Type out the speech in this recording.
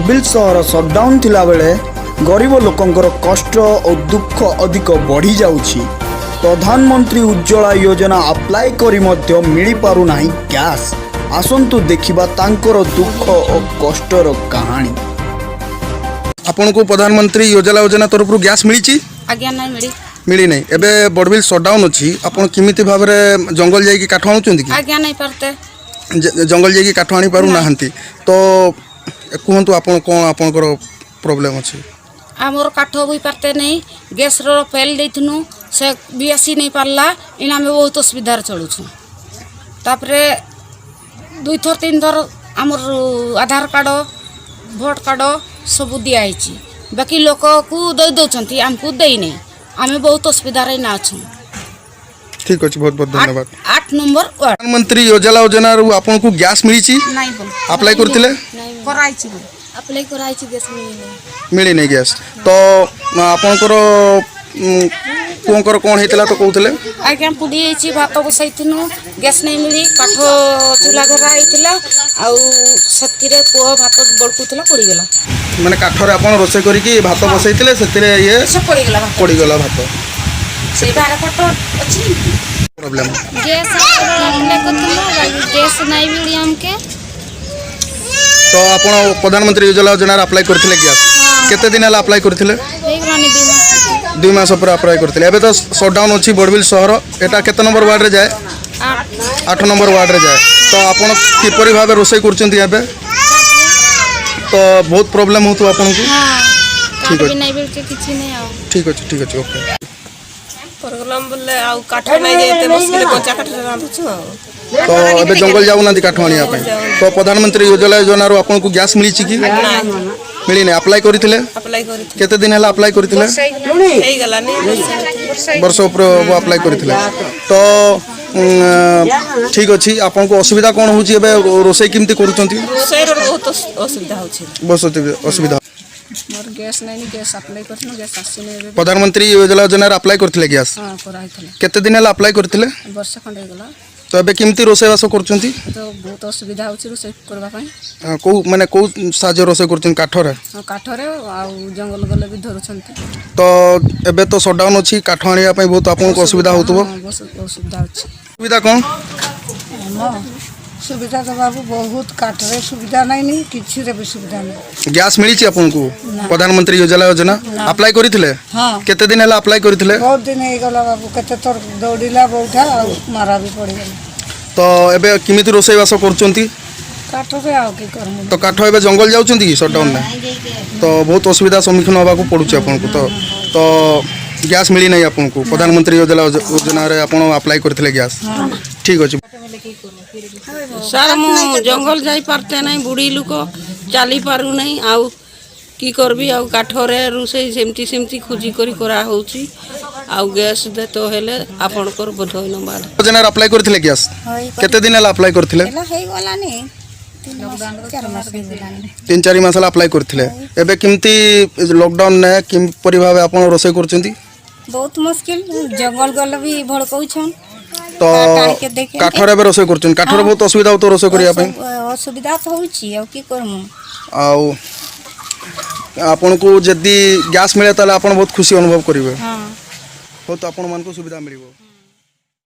बरबिल सहर सटडाउन थिला बेले गरीब लोकंकर कष्ट और दुख अधिक बढ़ी जाउछि। प्रधानमंत्री उज्ज्वला योजना अप्लाई करी मध्य मिली पारु नाही गैस। आसंतु देखिबा तांकर दुख और कष्टर कहानी। आपन को प्रधानमंत्री योजना तरफ गैस मिली आज्ञा नहीं मिली मिली नहीं। एबे बड़बिल सटडाउन अछि आपन किमिति भाबरे जंगल जाई की काठ आनुचंती की आज्ञा नहीं पारते जंगल जाई की काठ आनी पारु नाहंती। तो कहतु आपन कोन आपनकर प्रॉब्लम अछि? आमर काठ भी पारते नहीं। गैस रो फेल देथनु से भी आसी नहीं पारला। इना में बहुत असुविधा चलु छु। तापरे 2 थर 3 थर आमर आधार कार्ड भोट कार्ड सब दिया आइछि। बाकी लोक को दे दोचंती हमको देई नहीं। आमे बहुत असुविधा रे ना छु। ठीक अछि बहुत बहुत धन्यवाद। 8 नंबर वार्ड प्रधानमंत्री योजना रो आपन को गैस मिली छि? नहीं बोल अप्लाई करथिले? कराइछि बोल अप्लाई कराइछि गैस मिली नहीं गैस। तो आपनकर कोंकर कोन हेतला तो कहउतले? आज्ञा पुडी आइछि भात बसैथिनु गैस नहीं मिली। काठ चूल्हा धरा आइथिला आउ सत्तिरे पो भात बळकुतला पड़ी गेला। माने काठरे आपन रोसे करी की भात बसैथिले सेतिरे ये सब पड़ी गेला भात से बारे फोटो अछि प्रॉब्लम। गैस अप्लाई करथिला गैस नहीं मिली हमके। तो आपन प्रधानमंत्री योजना अप्लाई करथिले गैस केते दिन हला अप्लाई करथिले? एक रानी 2 मास 2 मास पर अप्लाई करथिले। एबे तो सटडाउन अछि बड़बिल शहर एटा केते नंबर वार्ड रे जाय? 8 नंबर वार्ड रे जाय। तो आपन किपरि भाबे रोसई करचंती एबे? तो बहुत प्रॉब्लम होतो आपन को? ठीक है नहीं बिल के किछि नहीं आउ। ठीक अछि ओके। प्रॉब्लम बोले आउ काठ नहीं देते मुश्किल कोचा काठ रांधु छु। तो अबे जंगल जाऊ ना काठ आनिया पे। तो प्रधानमंत्री योजना रो आपन को गैस मिली छि की? मिली नहीं। अप्लाई करथिले? अप्लाई करथिले। केते दिन हला अप्लाई करथिले? हेई गला नहीं वर्ष ऊपर वो अप्लाई करथिले। तो ठीक अछि आपन को असुविधा कोन होछि एबे रोसई किमती करूचंती? रोसई रो बहुत असुविधा होछि। बहुत असुविधा मोर गैस नहीं गैस अप्लाई करथनो गैस आसी नहीं। प्रधानमंत्री योजना अप्लाई करथिले गैस? हां कराइथिले। केते दिन हला अप्लाई करथिले? वर्ष खंड हे गला। तो एबे किमती रोसई वास करचंती? तो बहुत असुविधा होछि रोसई करबा पई। को माने को साजे रोसई करचन काठरे? हां काठरे आ जंगल गले भी धरुछंती। तो एबे तो सटडाउन अछि काठ आनिया पई बहुत आपन को असुविधा होतबो? बहुत असुविधा होछि। सुविधा कोन? सुविधा तो बाबू बहुत काटरे सुविधा नहीं किछि रे भी सुविधा नहीं। गैस मिली छि आपन को? प्रधानमंत्री योजना अप्लाई करथिले? हां केते दिन हला अप्लाई करथिले? बहुत दिन हे गला बाबू केते तोर दौड़िला बहुठा आ मारा भी पड़ी गेल। तो एबे किमिति रोसई वास करचंती? काटरे आउ की करमु। तो काठ एबे जंगल जाउचंती की सटडाउन में? तो बहुत असुविधा सम्मुखीन होबा को पडुछि आपन को। तो गैस मिली नहीं आपन को? प्रधानमंत्री योजना रे आपन अप्लाई करथिले गैस? ठीक अछि। सर मु जंगल जाई पारते नहीं बुढ़ी लोक चली पारु नहीं आउ की करबी आउ काठरे रोसई सेमती सेमती खोजी करी करा होची आउ गैस दे तो हेले आपन कर धन्यवाद। योजना अप्लाई करथिले गैस? केते दिन हला अप्लाई करथिले? हे गला नहीं 3-4 मास हला अप्लाई करथिले। एबे किमती लॉकडाउन ने किम परिभावे आपन रोसई करचंती? बहुत मुश्किल जंगल गल भी भड़कौ छन। तो काठरे बे रोसई करचन काठरे बहुत असुविधा होतो रोसई करिया पे? असुविधा तो होची आ की करमु। आउ आपन को जदी गैस मिले ताले आपन बहुत खुशी अनुभव करिवे? हां बहुत आपन मन को सुविधा मिलिबो।